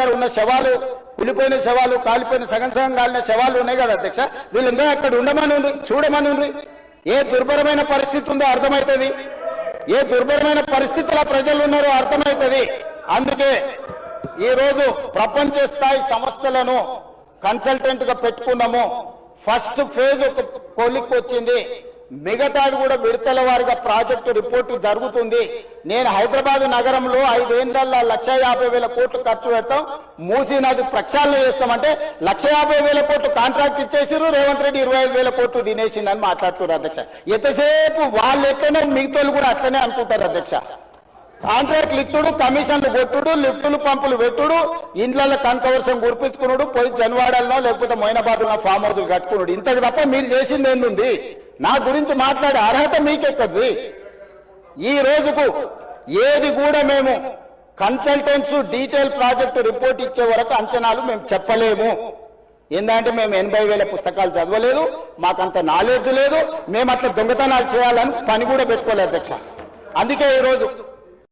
దగ్గర ఉన్న శవాలు, కులిపోయిన శవాలు, కాలిపోయిన సగం కాలిన శవాలు ఉన్నాయి కదా అధ్యక్ష, వీళ్ళందరూ అక్కడ ఉండమని ఉంది, చూడమని ఉంది. ఏ దుర్భరమైన పరిస్థితి ఉందో అర్థమవుతుంది, ఏ దుర్భరమైన పరిస్థితుల ప్రజలు ఉన్నారో అర్థమవుతుంది. అందుకే ఈరోజు ప్రపంచ స్థాయి సంస్థలను కన్సల్టెంట్ గా పెట్టుకున్నాము. ఫస్ట్ ఫేజ్ ఒక కొలిక్కి వచ్చింది, మిగతాది కూడా విడతల వారిగా ప్రాజెక్టు రిపోర్టు జరుగుతుంది. నేను హైదరాబాద్ నగరంలో 5 ఏళ్లలో 1,50,000 కోట్లు ఖర్చు పెడతాం, మూసీ నది ప్రక్షాళన చేస్తామంటే 1,50,000 కోట్లు కాంట్రాక్ట్ ఇచ్చేసారు, రేవంత్ రెడ్డి 25,000 కోట్లు తినేసిందని మాట్లాడుతున్నారు అధ్యక్ష. ఎంతసేపు వాళ్ళు ఎట్లనే మిగతాలు కూడా అట్లనే అనుకుంటారు అధ్యక్ష. కాంట్రాక్ట్లు ఇచ్చుడు, కమిషన్లు కొట్టుడు, లిఫ్టులు పంపులు పెట్టుడు, ఇండ్లలో కనకవర్షం కురిపించుకున్నాడు, పోయి జన్వాడల్లో లేకపోతే మొయినాబాద్లో ఫామ్ హౌస్లు కట్టుకున్నాడు. ఇంతకు తప్ప మీరు చేసింది ఏంది? నా గురించి మాట్లాడే అర్హత మీకెక్కది? ఈ రోజుకు ఏది కూడా మేము కన్సల్టెంట్స్ డీటెయిల్ ప్రాజెక్టు రిపోర్ట్ ఇచ్చే వరకు అంచనాలు మేము చెప్పలేము. ఏంటంటే మేము 80,000 పుస్తకాలు చదవలేదు, మాకంత నాలెడ్జ్ లేదు, మేము అట్లా దొంగతనాలు చేయాలని పని కూడా పెట్టుకోలేదు అధ్యక్ష. అందుకే ఈరోజు